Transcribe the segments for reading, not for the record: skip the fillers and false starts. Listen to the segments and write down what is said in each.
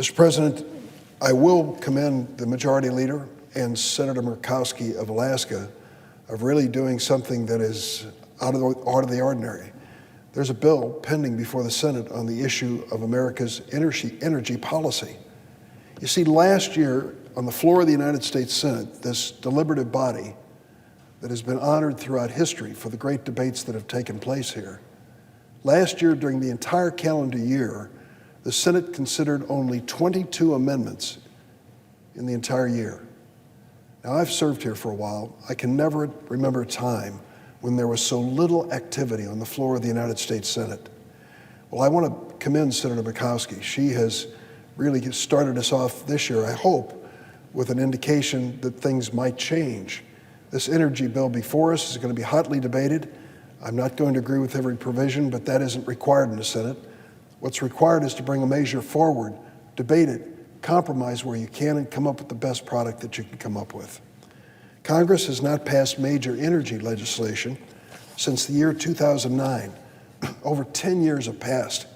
Mr. President, I will commend the Majority Leader and Senator Murkowski of Alaska of really doing something that is out of the ordinary. There's a bill pending before the Senate on the issue of America's energy policy. You see, last year on the floor of the United States Senate, this deliberative body that has been honored throughout history for the great debates that have taken place here, last year during the entire calendar year, the Senate considered only 22 amendments in the entire year. Now, I've served here for a while. I can never remember a time when there was so little activity on the floor of the United States Senate. Well, I want to commend Senator Murkowski. She has really started us off this year, I hope, with an indication that things might change. This energy bill before us is going to be hotly debated. I'm not going to agree with every provision, but that isn't required in the Senate. What's required is to bring a measure forward, debate it, compromise where you can, and come up with the best product that you can come up with. Congress has not passed major energy legislation since the year 2009. Over 10 years have passed.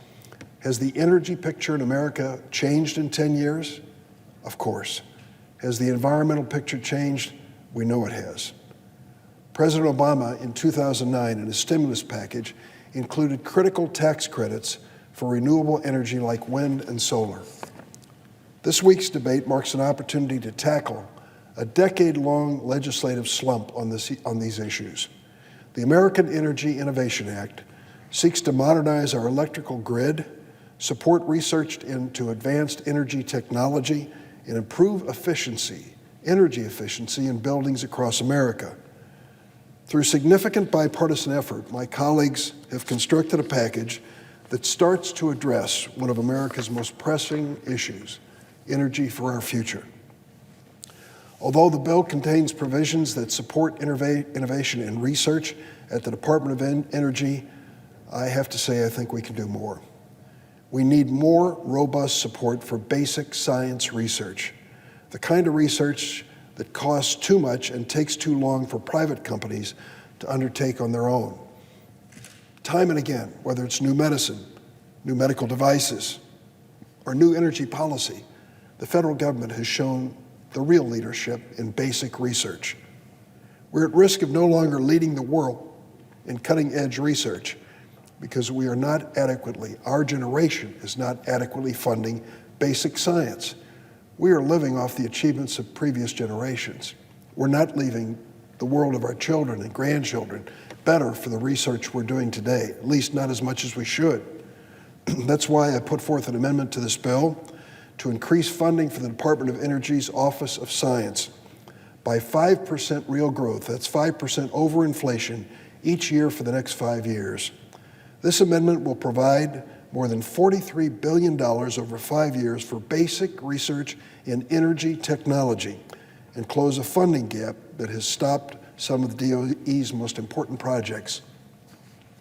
Has the energy picture in America changed in 10 years? Of course. Has the environmental picture changed? We know it has. President Obama in 2009 in his stimulus package included critical tax credits for renewable energy like wind and solar. This week's debate marks an opportunity to tackle a decade-long legislative slump on these issues. The American Energy Innovation Act seeks to modernize our electrical grid, support research into advanced energy technology, and improve energy efficiency in buildings across America. Through significant bipartisan effort, my colleagues have constructed a package that starts to address one of America's most pressing issues, energy for our future. Although the bill contains provisions that support innovation and research at the Department of Energy, I have to say I think we can do more. We need more robust support for basic science research, the kind of research that costs too much and takes too long for private companies to undertake on their own. Time and again, whether it's new medicine, new medical devices, or new energy policy, the federal government has shown the real leadership in basic research. We're at risk of no longer leading the world in cutting-edge research because we are not adequately, our generation is not adequately funding basic science. We are living off the achievements of previous generations. We're not leaving the world of our children and grandchildren better for the research we're doing today, at least not as much as we should. That's why I put forth an amendment to this bill to increase funding for the Department of Energy's Office of Science by 5% real growth, that's 5% over inflation, each year for the next 5 years. This amendment will provide more than $43 billion over 5 years for basic research in energy technology and close a funding gap that has stopped some of the DOE's most important projects.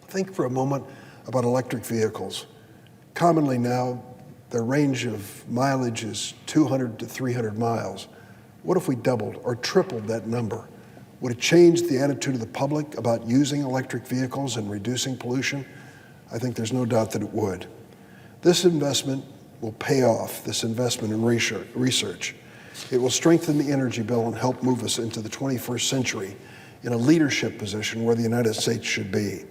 Think for a moment about electric vehicles. Commonly now, their range of mileage is 200 to 300 miles. What if we doubled or tripled that number? Would it change the attitude of the public about using electric vehicles and reducing pollution? I think there's no doubt that it would. This investment will pay off, this investment in research. It will strengthen the energy bill and help move us into the 21st century in a leadership position where the United States should be.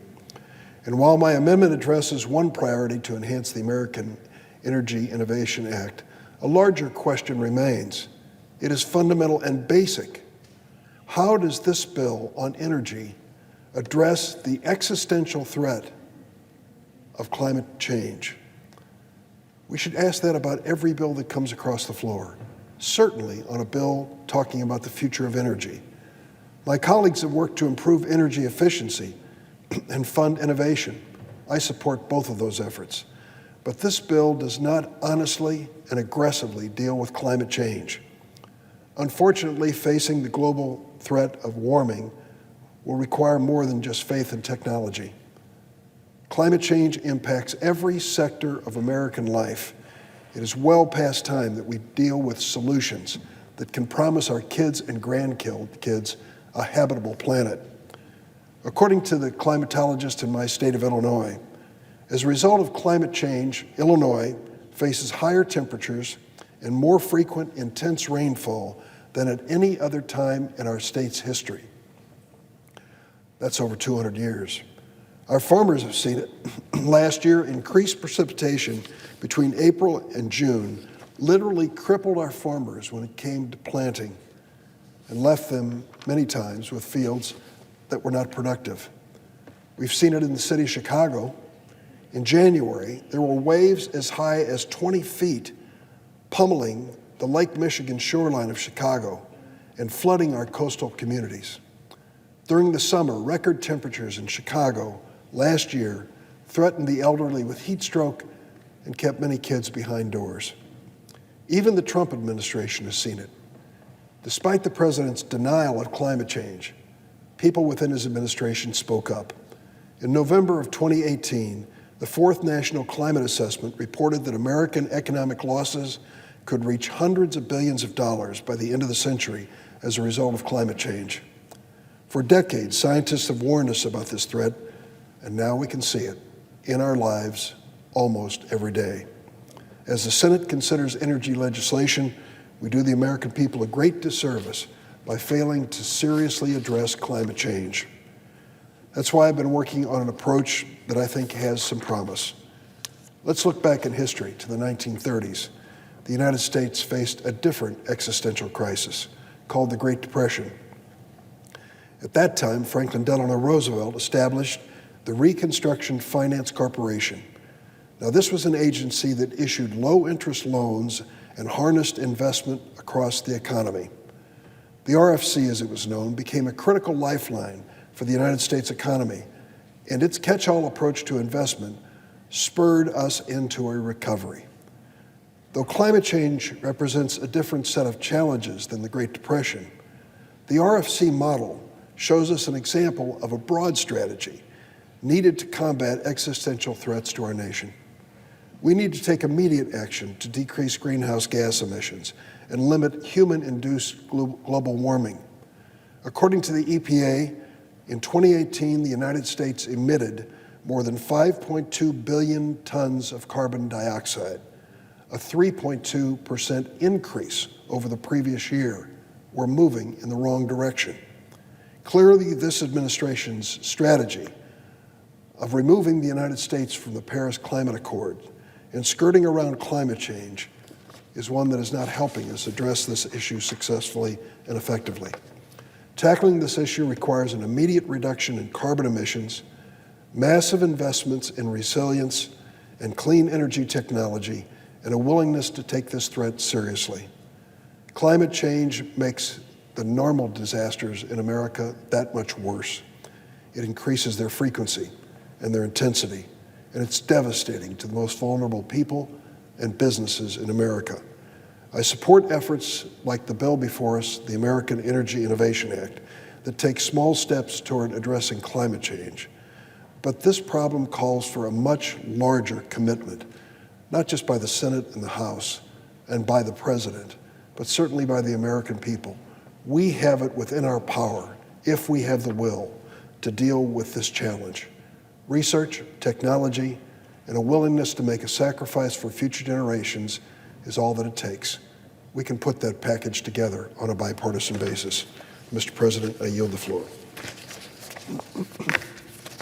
And while my amendment addresses one priority to enhance the American Energy Innovation Act, a larger question remains. It is fundamental and basic. How does this bill on energy address the existential threat of climate change? We should ask that about every bill that comes across the floor, certainly on a bill talking about the future of energy. My colleagues have worked to improve energy efficiency and fund innovation. I support both of those efforts. But this bill does not honestly and aggressively deal with climate change. Unfortunately, facing the global threat of warming will require more than just faith in technology. Climate change impacts every sector of American life. It is well past time that we deal with solutions that can promise our kids and grandkids a habitable planet. According to the climatologist in my state of Illinois, as a result of climate change, Illinois faces higher temperatures and more frequent, intense rainfall than at any other time in our state's history. That's over 200 years. Our farmers have seen it. Last year, increased precipitation between April and June literally crippled our farmers when it came to planting and left them many times with fields that were not productive. We've seen it in the city of Chicago. In January, there were waves as high as 20 feet pummeling the Lake Michigan shoreline of Chicago and flooding our coastal communities. During the summer, record temperatures in Chicago last year threatened the elderly with heat stroke and kept many kids behind doors. Even the Trump administration has seen it. Despite the president's denial of climate change, people within his administration spoke up. In November of 2018, the Fourth National Climate Assessment reported that American economic losses could reach hundreds of billions of dollars by the end of the century as a result of climate change. For decades, scientists have warned us about this threat, and now we can see it in our lives almost every day. As the Senate considers energy legislation, we do the American people a great disservice by failing to seriously address climate change. That's why I've been working on an approach that I think has some promise. Let's look back in history to the 1930s. The United States faced a different existential crisis called the Great Depression. At that time, Franklin Delano Roosevelt established the Reconstruction Finance Corporation. Now, this was an agency that issued low-interest loans and harnessed investment across the economy. The RFC, as it was known, became a critical lifeline for the United States economy, and its catch-all approach to investment spurred us into a recovery. Though climate change represents a different set of challenges than the Great Depression, the RFC model shows us an example of a broad strategy needed to combat existential threats to our nation. We need to take immediate action to decrease greenhouse gas emissions and limit human-induced global warming. According to the EPA, in 2018, the United States emitted more than 5.2 billion tons of carbon dioxide, a 3.2% increase over the previous year. We're moving in the wrong direction. Clearly, this administration's strategy of removing the United States from the Paris Climate Accord and skirting around climate change is one that is not helping us address this issue successfully and effectively. Tackling this issue requires an immediate reduction in carbon emissions, massive investments in resilience and clean energy technology, and a willingness to take this threat seriously. Climate change makes the normal disasters in America that much worse. It increases their frequency and their intensity, and it's devastating to the most vulnerable people and businesses in America. I support efforts like the bill before us, the American Energy Innovation Act, that takes small steps toward addressing climate change. But this problem calls for a much larger commitment, not just by the Senate and the House and by the President, but certainly by the American people. We have it within our power, if we have the will, to deal with this challenge. Research, technology, and a willingness to make a sacrifice for future generations is all that it takes. We can put that package together on a bipartisan basis. Mr. President, I yield the floor.